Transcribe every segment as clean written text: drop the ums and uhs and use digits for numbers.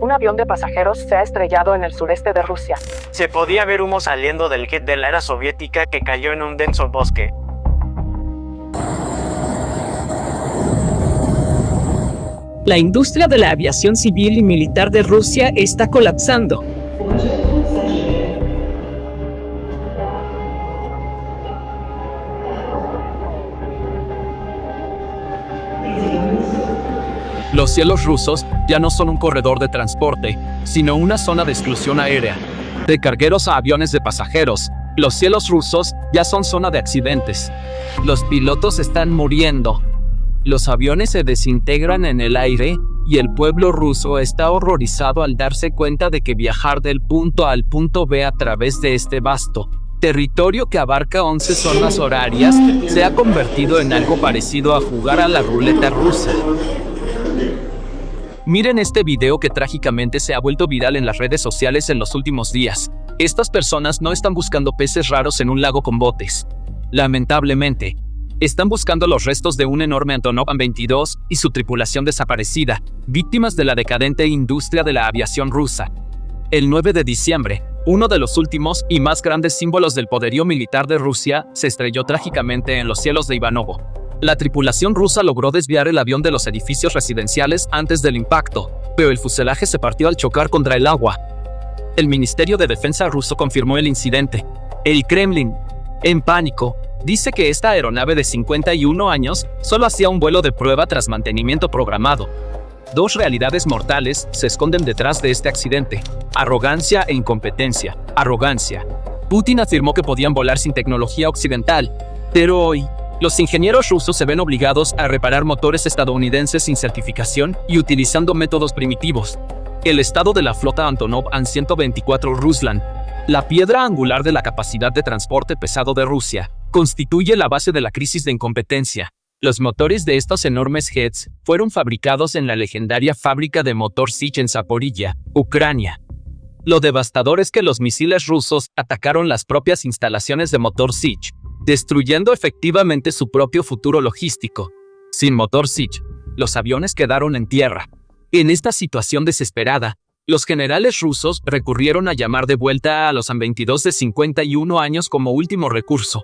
Un avión de pasajeros se ha estrellado en el sureste de Rusia. Se podía ver humo saliendo del jet de la era soviética que cayó en un denso bosque. La industria de la aviación civil y militar de Rusia está colapsando. Los cielos rusos ya no son un corredor de transporte, sino una zona de exclusión aérea. De cargueros a aviones de pasajeros, los cielos rusos ya son zona de accidentes. Los pilotos están muriendo. Los aviones se desintegran en el aire y el pueblo ruso está horrorizado al darse cuenta de que viajar del punto A al punto B a través de este vasto territorio que abarca 11 zonas horarias se ha convertido en algo parecido a jugar a la ruleta rusa. Miren este video que trágicamente se ha vuelto viral en las redes sociales en los últimos días. Estas personas no están buscando peces raros en un lago con botes. Lamentablemente, están buscando los restos de un enorme Antonov An-22 y su tripulación desaparecida, víctimas de la decadente industria de la aviación rusa. El 9 de diciembre, uno de los últimos y más grandes símbolos del poderío militar de Rusia se estrelló trágicamente en los cielos de Ivanovo. La tripulación rusa logró desviar el avión de los edificios residenciales antes del impacto, pero el fuselaje se partió al chocar contra el agua. El Ministerio de Defensa ruso confirmó el incidente. El Kremlin, en pánico, dice que esta aeronave de 51 años solo hacía un vuelo de prueba tras mantenimiento programado. Dos realidades mortales se esconden detrás de este accidente: arrogancia e incompetencia. Arrogancia. Putin afirmó que podían volar sin tecnología occidental, pero hoy, los ingenieros rusos se ven obligados a reparar motores estadounidenses sin certificación y utilizando métodos primitivos. El estado de la flota Antonov An-124 Ruslan, la piedra angular de la capacidad de transporte pesado de Rusia, constituye la base de la crisis de incompetencia. Los motores de estos enormes jets fueron fabricados en la legendaria fábrica de Motor Sich en Zaporilla, Ucrania. Lo devastador es que los misiles rusos atacaron las propias instalaciones de Motor Sich, destruyendo efectivamente su propio futuro logístico. Sin Motor Sich, los aviones quedaron en tierra. En esta situación desesperada, los generales rusos recurrieron a llamar de vuelta a los An-22 de 51 años como último recurso.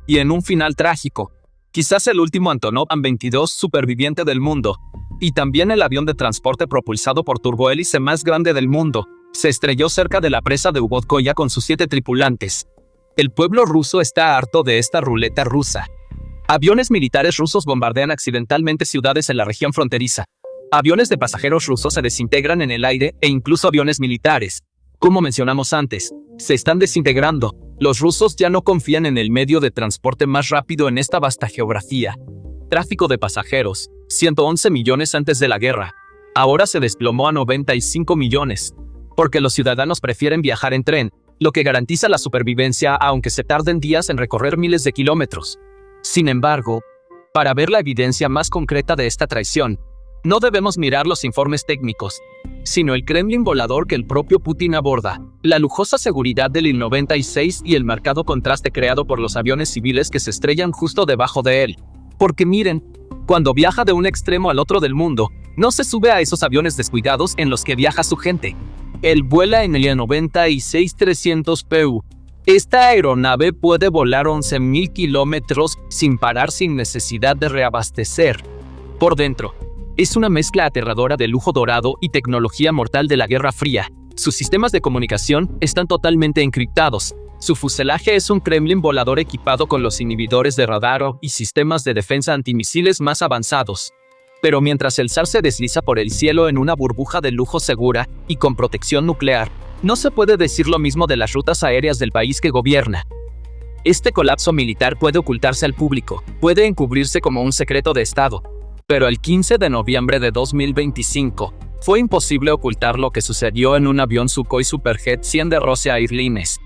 Y en un final trágico, quizás el último Antonov An-22 superviviente del mundo, y también el avión de transporte propulsado por turbohélice más grande del mundo, se estrelló cerca de la presa de Ugodkoye con sus 7 tripulantes. El pueblo ruso está harto de esta ruleta rusa. Aviones militares rusos bombardean accidentalmente ciudades en la región fronteriza. Aviones de pasajeros rusos se desintegran en el aire e incluso aviones militares. Como mencionamos antes, se están desintegrando. Los rusos ya no confían en el medio de transporte más rápido en esta vasta geografía. Tráfico de pasajeros, 111 millones antes de la guerra. Ahora se desplomó a 95 millones. Porque los ciudadanos prefieren viajar en tren, lo que garantiza la supervivencia aunque se tarden días en recorrer miles de kilómetros. Sin embargo, para ver la evidencia más concreta de esta traición, no debemos mirar los informes técnicos, sino el Kremlin volador que el propio Putin aborda, la lujosa seguridad del Il-96 y el marcado contraste creado por los aviones civiles que se estrellan justo debajo de él. Porque miren, cuando viaja de un extremo al otro del mundo, no se sube a esos aviones descuidados en los que viaja su gente. Él vuela en el Il-96-300 PU. Esta aeronave puede volar 11.000 kilómetros sin parar sin necesidad de reabastecer. Por dentro, es una mezcla aterradora de lujo dorado y tecnología mortal de la Guerra Fría. Sus sistemas de comunicación están totalmente encriptados. Su fuselaje es un Kremlin volador equipado con los inhibidores de radar y sistemas de defensa antimisiles más avanzados. Pero mientras el zar se desliza por el cielo en una burbuja de lujo segura y con protección nuclear, no se puede decir lo mismo de las rutas aéreas del país que gobierna. Este colapso militar puede ocultarse al público, puede encubrirse como un secreto de Estado. Pero el 15 de noviembre de 2025, fue imposible ocultar lo que sucedió en un avión Sukhoi Superjet 100 de Russia Airlines.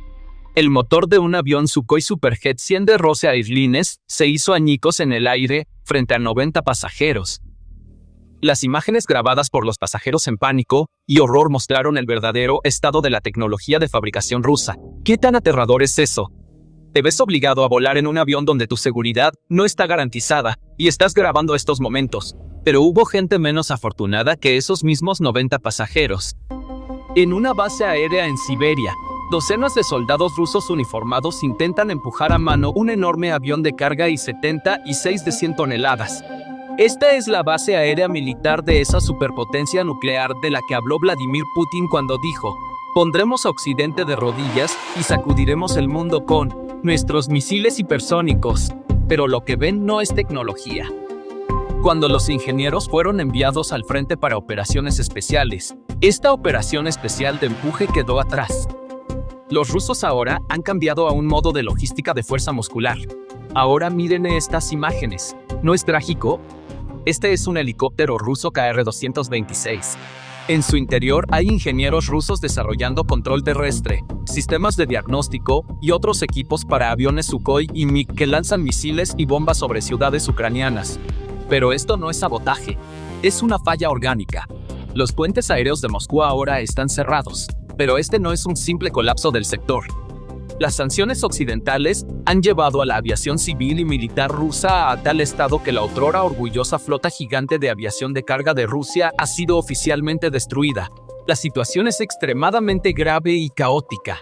El motor de un avión Sukhoi Superjet 100 de Russia Airlines se hizo añicos en el aire frente a 90 pasajeros. Las imágenes grabadas por los pasajeros en pánico y horror mostraron el verdadero estado de la tecnología de fabricación rusa. ¿Qué tan aterrador es eso? Te ves obligado a volar en un avión donde tu seguridad no está garantizada y estás grabando estos momentos. Pero hubo gente menos afortunada que esos mismos 90 pasajeros. En una base aérea en Siberia, docenas de soldados rusos uniformados intentan empujar a mano un enorme avión de carga I-76 de 100 toneladas. Esta es la base aérea militar de esa superpotencia nuclear de la que habló Vladimir Putin cuando dijo: pondremos a Occidente de rodillas y sacudiremos el mundo con nuestros misiles hipersónicos. Pero lo que ven no es tecnología. Cuando los ingenieros fueron enviados al frente para operaciones especiales, esta operación especial de empuje quedó atrás. Los rusos ahora han cambiado a un modo de logística de fuerza muscular. Ahora miren estas imágenes. ¿No es trágico? Este es un helicóptero ruso KR-226. En su interior hay ingenieros rusos desarrollando control terrestre, sistemas de diagnóstico y otros equipos para aviones Sukhoi y MiG que lanzan misiles y bombas sobre ciudades ucranianas. Pero esto no es sabotaje, es una falla orgánica. Los puentes aéreos de Moscú ahora están cerrados, pero este no es un simple colapso del sector. Las sanciones occidentales han llevado a la aviación civil y militar rusa a tal estado que la otrora orgullosa flota gigante de aviación de carga de Rusia ha sido oficialmente destruida. La situación es extremadamente grave y caótica.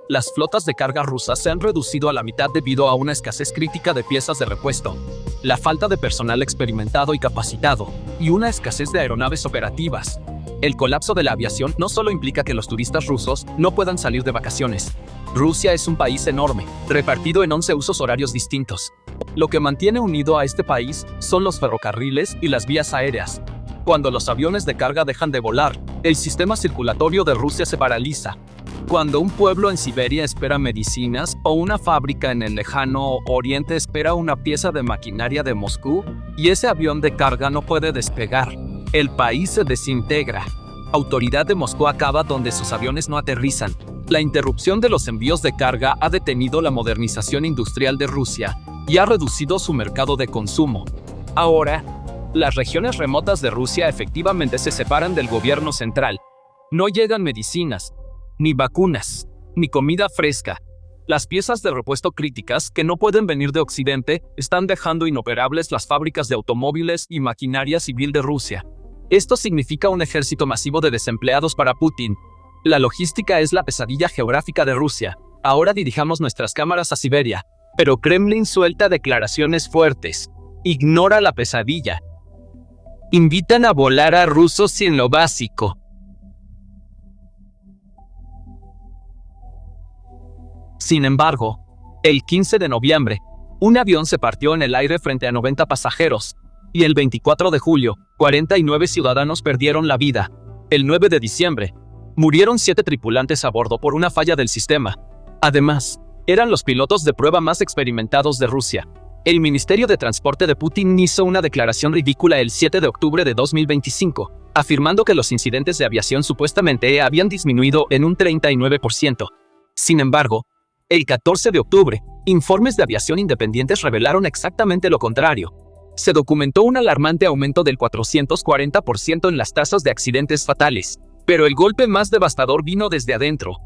Las flotas de carga rusas se han reducido a la mitad debido a una escasez crítica de piezas de repuesto, la falta de personal experimentado y capacitado, y una escasez de aeronaves operativas. El colapso de la aviación no solo implica que los turistas rusos no puedan salir de vacaciones. Rusia es un país enorme, repartido en 11 usos horarios distintos. Lo que mantiene unido a este país son los ferrocarriles y las vías aéreas. Cuando los aviones de carga dejan de volar, el sistema circulatorio de Rusia se paraliza. Cuando un pueblo en Siberia espera medicinas o una fábrica en el lejano Oriente espera una pieza de maquinaria de Moscú, y ese avión de carga no puede despegar, el país se desintegra. Autoridad de Moscú acaba donde sus aviones no aterrizan. La interrupción de los envíos de carga ha detenido la modernización industrial de Rusia y ha reducido su mercado de consumo. Ahora, las regiones remotas de Rusia efectivamente se separan del gobierno central. No llegan medicinas, ni vacunas, ni comida fresca. Las piezas de repuesto críticas que no pueden venir de Occidente están dejando inoperables las fábricas de automóviles y maquinaria civil de Rusia. Esto significa un ejército masivo de desempleados para Putin. La logística es la pesadilla geográfica de Rusia. Ahora dirijamos nuestras cámaras a Siberia. Pero Kremlin suelta declaraciones fuertes. Ignora la pesadilla. Invitan a volar a rusos sin lo básico. Sin embargo, el 15 de noviembre, un avión se partió en el aire frente a 90 pasajeros, y el 24 de julio, 49 ciudadanos perdieron la vida. El 9 de diciembre, murieron 7 tripulantes a bordo por una falla del sistema. Además, eran los pilotos de prueba más experimentados de Rusia. El Ministerio de Transporte de Putin hizo una declaración ridícula el 7 de octubre de 2025, afirmando que los incidentes de aviación supuestamente habían disminuido en un 39%. Sin embargo, el 14 de octubre, informes de aviación independientes revelaron exactamente lo contrario. Se documentó un alarmante aumento del 440% en las tasas de accidentes fatales. Pero el golpe más devastador vino desde adentro.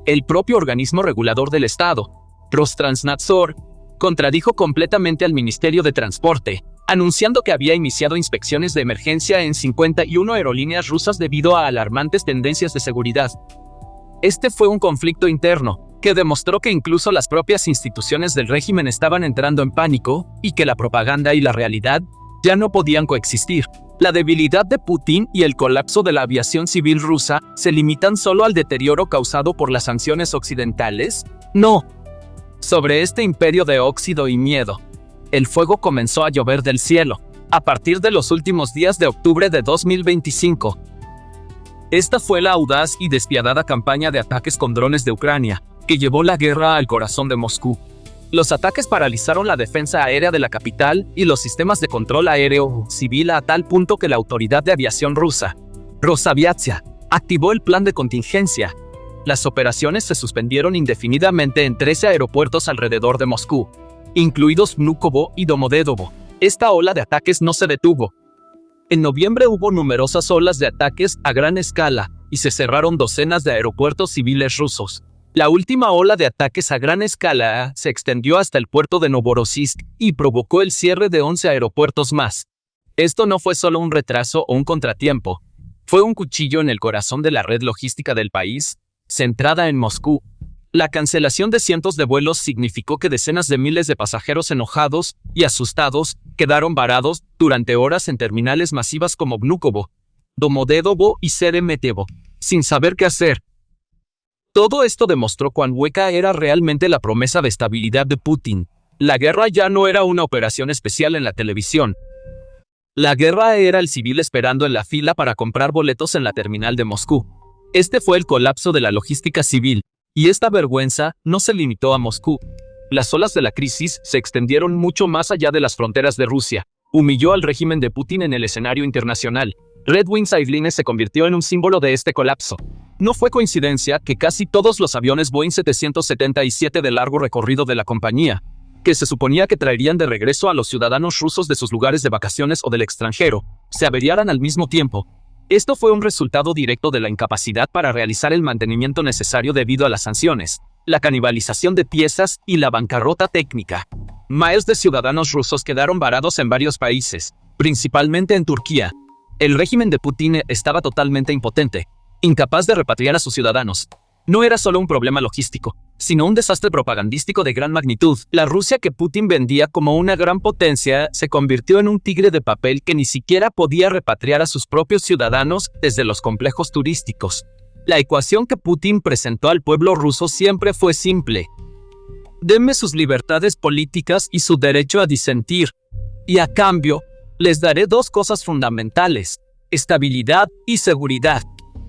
El propio organismo regulador del Estado, Rostransnadzor, contradijo completamente al Ministerio de Transporte, anunciando que había iniciado inspecciones de emergencia en 51 aerolíneas rusas debido a alarmantes tendencias de seguridad. Este fue un conflicto interno, que demostró que incluso las propias instituciones del régimen estaban entrando en pánico y que la propaganda y la realidad ya no podían coexistir. La debilidad de Putin y el colapso de la aviación civil rusa se limitan solo al deterioro causado por las sanciones occidentales. No. Sobre este imperio de óxido y miedo, el fuego comenzó a llover del cielo, a partir de los últimos días de octubre de 2025. Esta fue la audaz y despiadada campaña de ataques con drones de Ucrania, que llevó la guerra al corazón de Moscú. Los ataques paralizaron la defensa aérea de la capital y los sistemas de control aéreo civil a tal punto que la autoridad de aviación rusa, Rosaviatsia, activó el plan de contingencia. Las operaciones se suspendieron indefinidamente en 13 aeropuertos alrededor de Moscú, incluidos Vnukovo y Domodedovo. Esta ola de ataques no se detuvo. En noviembre hubo numerosas olas de ataques a gran escala y se cerraron docenas de aeropuertos civiles rusos. La última ola de ataques a gran escala se extendió hasta el puerto de Novorossiysk y provocó el cierre de 11 aeropuertos más. Esto no fue solo un retraso o un contratiempo, fue un cuchillo en el corazón de la red logística del país, centrada en Moscú. La cancelación de cientos de vuelos significó que decenas de miles de pasajeros enojados y asustados quedaron varados durante horas en terminales masivas como Vnukovo, Domodedovo y Sheremetyevo, sin saber qué hacer. Todo esto demostró cuán hueca era realmente la promesa de estabilidad de Putin. La guerra ya no era una operación especial en la televisión. La guerra era el civil esperando en la fila para comprar boletos en la terminal de Moscú. Este fue el colapso de la logística civil. Y esta vergüenza no se limitó a Moscú. Las olas de la crisis se extendieron mucho más allá de las fronteras de Rusia. Humilló al régimen de Putin en el escenario internacional. Red Wings Airlines se convirtió en un símbolo de este colapso. No fue coincidencia que casi todos los aviones Boeing 777 de largo recorrido de la compañía, que se suponía que traerían de regreso a los ciudadanos rusos de sus lugares de vacaciones o del extranjero, se averiaran al mismo tiempo. Esto fue un resultado directo de la incapacidad para realizar el mantenimiento necesario debido a las sanciones, la canibalización de piezas y la bancarrota técnica. Miles de ciudadanos rusos quedaron varados en varios países, principalmente en Turquía. El régimen de Putin estaba totalmente impotente, incapaz de repatriar a sus ciudadanos. No era solo un problema logístico, sino un desastre propagandístico de gran magnitud. La Rusia que Putin vendía como una gran potencia se convirtió en un tigre de papel que ni siquiera podía repatriar a sus propios ciudadanos desde los complejos turísticos. La ecuación que Putin presentó al pueblo ruso siempre fue simple. Denme sus libertades políticas y su derecho a disentir, y a cambio, les daré dos cosas fundamentales: estabilidad y seguridad.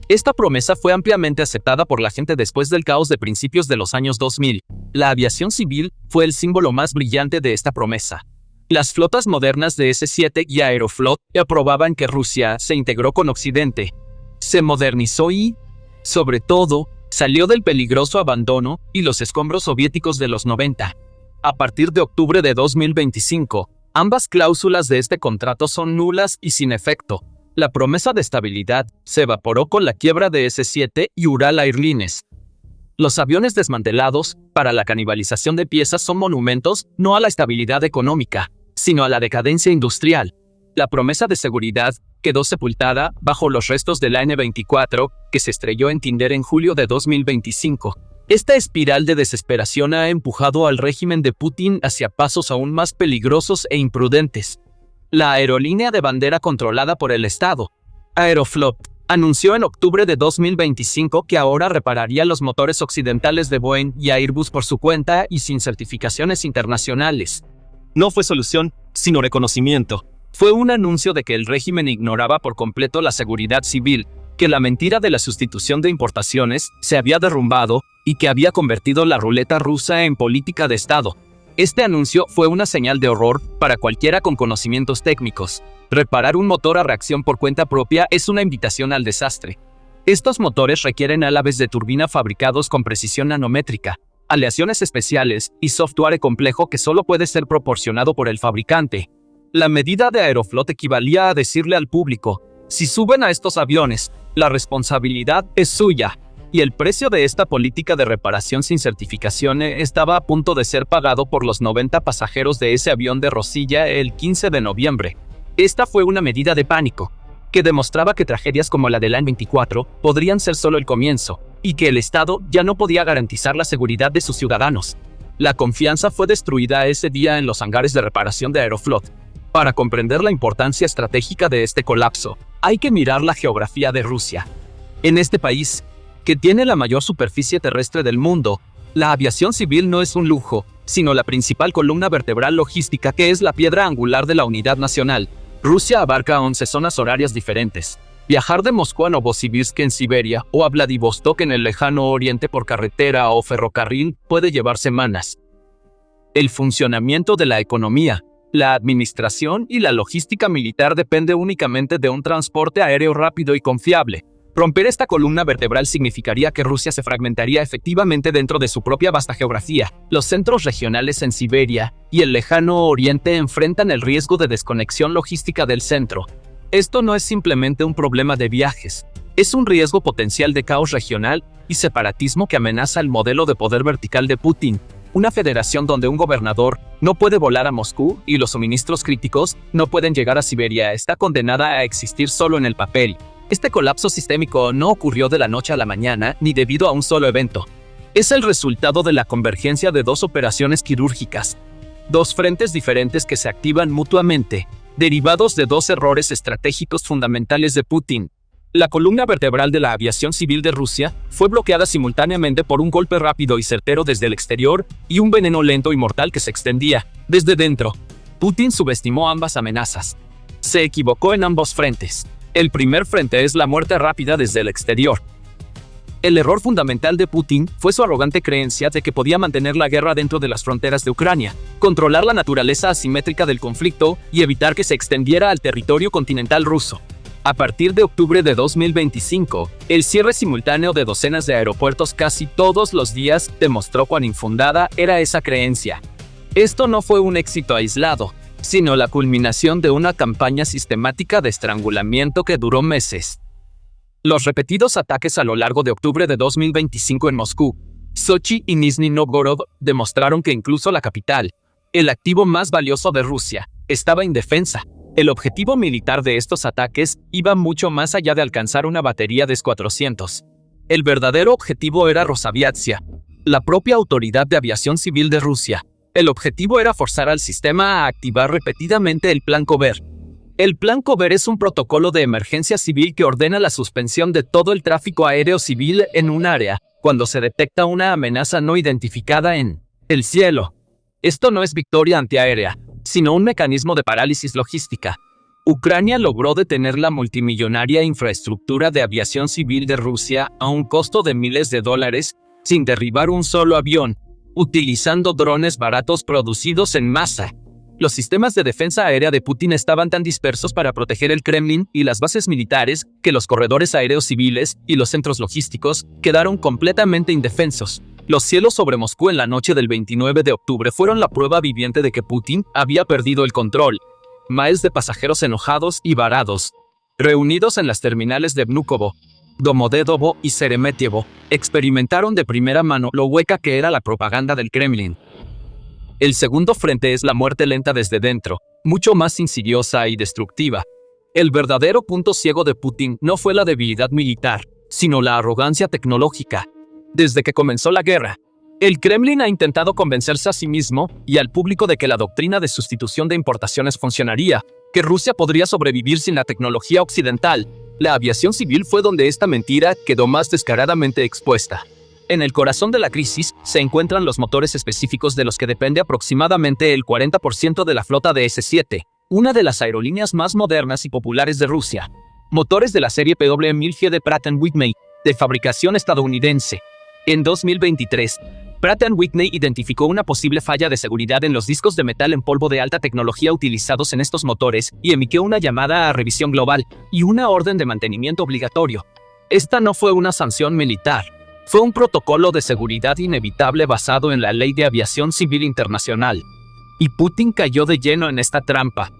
Esta promesa fue ampliamente aceptada por la gente después del caos de principios de los años 2000. La aviación civil fue el símbolo más brillante de esta promesa. Las flotas modernas de S-7 y Aeroflot aprobaban que Rusia se integró con Occidente, se modernizó y, sobre todo, salió del peligroso abandono y los escombros soviéticos de los 90. A partir de octubre de 2025, ambas cláusulas de este contrato son nulas y sin efecto. La promesa de estabilidad se evaporó con la quiebra de S-7 y Ural Airlines. Los aviones desmantelados para la canibalización de piezas son monumentos no a la estabilidad económica, sino a la decadencia industrial. La promesa de seguridad quedó sepultada bajo los restos de la N-24, que se estrelló en Tinder en julio de 2025. Esta espiral de desesperación ha empujado al régimen de Putin hacia pasos aún más peligrosos e imprudentes. La aerolínea de bandera controlada por el Estado, Aeroflot, anunció en octubre de 2025 que ahora repararía los motores occidentales de Boeing y Airbus por su cuenta y sin certificaciones internacionales. No fue solución, sino reconocimiento. Fue un anuncio de que el régimen ignoraba por completo la seguridad civil, que la mentira de la sustitución de importaciones se había derrumbado y que había convertido la ruleta rusa en política de Estado. Este anuncio fue una señal de horror para cualquiera con conocimientos técnicos. Reparar un motor a reacción por cuenta propia es una invitación al desastre. Estos motores requieren álabes de turbina fabricados con precisión nanométrica, aleaciones especiales y software complejo que solo puede ser proporcionado por el fabricante. La medida de Aeroflot equivalía a decirle al público: si suben a estos aviones, la responsabilidad es suya. Y el precio de esta política de reparación sin certificación estaba a punto de ser pagado por los 90 pasajeros de ese avión de Rosilla el 15 de noviembre. Esta fue una medida de pánico, que demostraba que tragedias como la del AN-24 podrían ser solo el comienzo, y que el Estado ya no podía garantizar la seguridad de sus ciudadanos. La confianza fue destruida ese día en los hangares de reparación de Aeroflot. Para comprender la importancia estratégica de este colapso, hay que mirar la geografía de Rusia. En este país, que tiene la mayor superficie terrestre del mundo, la aviación civil no es un lujo, sino la principal columna vertebral logística que es la piedra angular de la unidad nacional. Rusia abarca 11 zonas horarias diferentes. Viajar de Moscú a Novosibirsk en Siberia o a Vladivostok en el lejano oriente por carretera o ferrocarril puede llevar semanas. El funcionamiento de la economía, la administración y la logística militar depende únicamente de un transporte aéreo rápido y confiable. Romper esta columna vertebral significaría que Rusia se fragmentaría efectivamente dentro de su propia vasta geografía. Los centros regionales en Siberia y el lejano oriente enfrentan el riesgo de desconexión logística del centro. Esto no es simplemente un problema de viajes, es un riesgo potencial de caos regional y separatismo que amenaza el modelo de poder vertical de Putin. una federación donde un gobernador no puede volar a Moscú y los suministros críticos no pueden llegar a Siberia está condenada a existir solo en el papel. Este colapso sistémico no ocurrió de la noche a la mañana ni debido a un solo evento. Es el resultado de la convergencia de dos operaciones quirúrgicas, dos frentes diferentes que se activan mutuamente, derivados de dos errores estratégicos fundamentales de Putin. La columna vertebral de la aviación civil de Rusia fue bloqueada simultáneamente por un golpe rápido y certero desde el exterior y un veneno lento y mortal que se extendía desde dentro. Putin subestimó ambas amenazas. Se equivocó en ambos frentes. El primer frente es la muerte rápida desde el exterior. El error fundamental de Putin fue su arrogante creencia de que podía mantener la guerra dentro de las fronteras de Ucrania, controlar la naturaleza asimétrica del conflicto y evitar que se extendiera al territorio continental ruso. A partir de octubre de 2025, el cierre simultáneo de docenas de aeropuertos casi todos los días demostró cuán infundada era esa creencia. Esto no fue un éxito aislado, sino la culminación de una campaña sistemática de estrangulamiento que duró meses. Los repetidos ataques a lo largo de octubre de 2025 en Moscú, Sochi y Nizhny Novgorod demostraron que incluso la capital, el activo más valioso de Rusia, estaba indefensa. El objetivo militar de estos ataques iba mucho más allá de alcanzar una batería de S-400. El verdadero objetivo era Rosaviatsia, la propia autoridad de aviación civil de Rusia. El objetivo era forzar al sistema a activar repetidamente el Plan Kover. El Plan Kover es un protocolo de emergencia civil que ordena la suspensión de todo el tráfico aéreo civil en un área cuando se detecta una amenaza no identificada en el cielo. Esto no es victoria antiaérea, sino un mecanismo de parálisis logística. Ucrania logró detener la multimillonaria infraestructura de aviación civil de Rusia a un costo de miles de dólares, sin derribar un solo avión, utilizando drones baratos producidos en masa. Los sistemas de defensa aérea de Putin estaban tan dispersos para proteger el Kremlin y las bases militares que los corredores aéreos civiles y los centros logísticos quedaron completamente indefensos. Los cielos sobre Moscú en la noche del 29 de octubre fueron la prueba viviente de que Putin había perdido el control. Miles de pasajeros enojados y varados, reunidos en las terminales de Vnukovo, Domodedovo y Sheremetyevo, experimentaron de primera mano lo hueca que era la propaganda del Kremlin. El segundo frente es la muerte lenta desde dentro, mucho más insidiosa y destructiva. El verdadero punto ciego de Putin no fue la debilidad militar, sino la arrogancia tecnológica. Desde que comenzó la guerra, el Kremlin ha intentado convencerse a sí mismo y al público de que la doctrina de sustitución de importaciones funcionaría, que Rusia podría sobrevivir sin la tecnología occidental. La aviación civil fue donde esta mentira quedó más descaradamente expuesta. En el corazón de la crisis se encuentran los motores específicos de los que depende aproximadamente el 40% de la flota de S-7, una de las aerolíneas más modernas y populares de Rusia. Motores de la serie PW1000G de Pratt & Whitney, de fabricación estadounidense. En 2023, Pratt & Whitney identificó una posible falla de seguridad en los discos de metal en polvo de alta tecnología utilizados en estos motores y emitió una llamada a revisión global y una orden de mantenimiento obligatorio. Esta no fue una sanción militar, fue un protocolo de seguridad inevitable basado en la Ley de Aviación Civil Internacional. Y Putin cayó de lleno en esta trampa.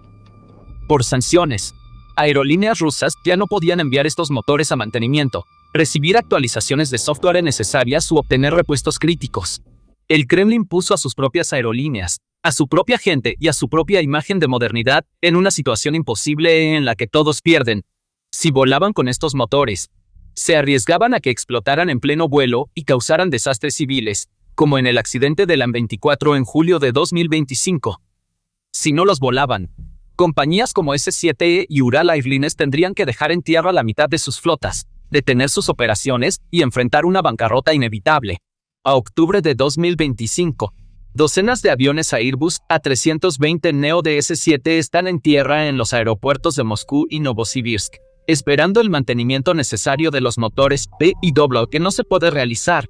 Por sanciones, aerolíneas rusas ya no podían enviar estos motores a mantenimiento, recibir actualizaciones de software necesarias u obtener repuestos críticos. El Kremlin puso a sus propias aerolíneas, a su propia gente y a su propia imagen de modernidad en una situación imposible en la que todos pierden. Si volaban con estos motores, se arriesgaban a que explotaran en pleno vuelo y causaran desastres civiles, como en el accidente del AN-24 en julio de 2025. Si no los volaban, compañías como S-7 y Ural Airlines tendrían que dejar en tierra la mitad de sus flotas, detener sus operaciones y enfrentar una bancarrota inevitable. A octubre de 2025, docenas de aviones Airbus A320 Neo de S-7 están en tierra en los aeropuertos de Moscú y Novosibirsk, esperando el mantenimiento necesario de los motores P y W que no se puede realizar.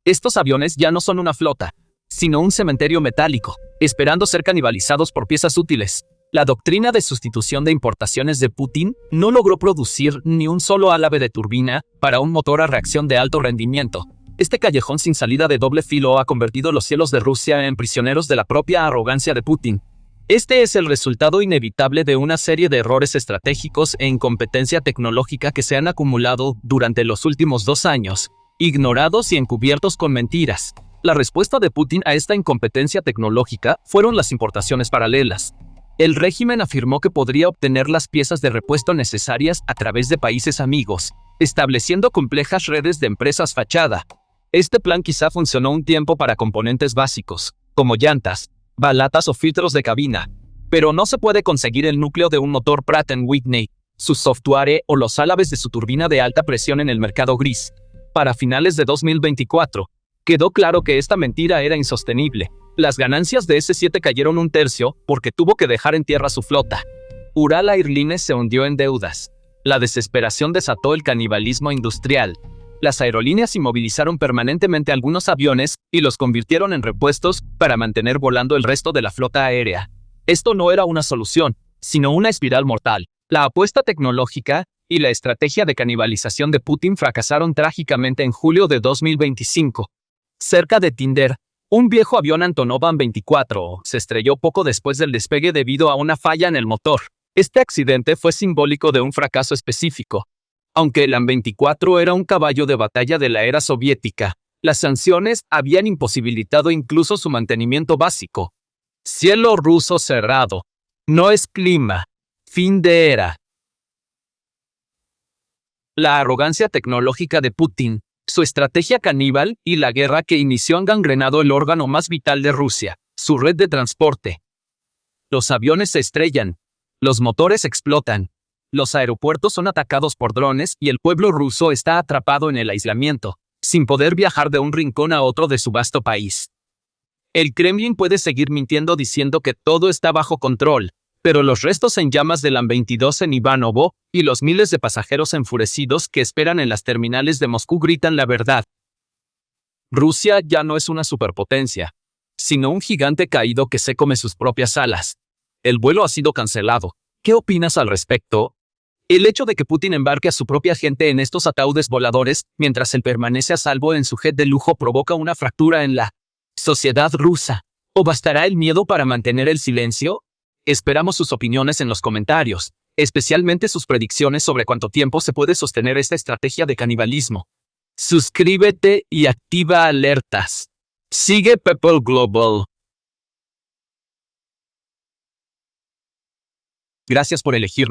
Estos aviones ya no son una flota, sino un cementerio metálico, esperando ser canibalizados por piezas útiles. La doctrina de sustitución de importaciones de Putin no logró producir ni un solo álave de turbina para un motor a reacción de alto rendimiento. Este callejón sin salida de doble filo ha convertido los cielos de Rusia en prisioneros de la propia arrogancia de Putin. Este es el resultado inevitable de una serie de errores estratégicos e incompetencia tecnológica que se han acumulado durante los últimos 2 años, ignorados y encubiertos con mentiras. La respuesta de Putin a esta incompetencia tecnológica fueron las importaciones paralelas. El régimen afirmó que podría obtener las piezas de repuesto necesarias a través de países amigos, estableciendo complejas redes de empresas fachada. Este plan quizá funcionó un tiempo para componentes básicos, como llantas, balatas o filtros de cabina, pero no se puede conseguir el núcleo de un motor Pratt & Whitney, su software o los álabes de su turbina de alta presión en el mercado gris. Para finales de 2024, quedó claro que esta mentira era insostenible. Las ganancias de S7 cayeron un tercio porque tuvo que dejar en tierra su flota. Ural Airlines se hundió en deudas. La desesperación desató el canibalismo industrial. Las aerolíneas inmovilizaron permanentemente algunos aviones y los convirtieron en repuestos para mantener volando el resto de la flota aérea. Esto no era una solución, sino una espiral mortal. La apuesta tecnológica y la estrategia de canibalización de Putin fracasaron trágicamente en julio de 2025. Cerca de Tinder, un viejo avión Antonov An-24 se estrelló poco después del despegue debido a una falla en el motor. Este accidente fue simbólico de un fracaso específico. Aunque el An-24 era un caballo de batalla de la era soviética, las sanciones habían imposibilitado incluso su mantenimiento básico. Cielo ruso cerrado. No es clima. Fin de era. La arrogancia tecnológica de Putin, su estrategia caníbal y la guerra que inició han gangrenado el órgano más vital de Rusia, su red de transporte. Los aviones se estrellan, los motores explotan, los aeropuertos son atacados por drones y el pueblo ruso está atrapado en el aislamiento, sin poder viajar de un rincón a otro de su vasto país. El Kremlin puede seguir mintiendo diciendo que todo está bajo control, pero los restos en llamas del An-22 en Ivanovo y los miles de pasajeros enfurecidos que esperan en las terminales de Moscú gritan la verdad. Rusia ya no es una superpotencia, sino un gigante caído que se come sus propias alas. El vuelo ha sido cancelado. ¿Qué opinas al respecto? El hecho de que Putin embarque a su propia gente en estos ataúdes voladores mientras él permanece a salvo en su jet de lujo provoca una fractura en la sociedad rusa. ¿O bastará el miedo para mantener el silencio? Esperamos sus opiniones en los comentarios, especialmente sus predicciones sobre cuánto tiempo se puede sostener esta estrategia de canibalismo. Suscríbete y activa alertas. Sigue People Global. Gracias por elegirnos.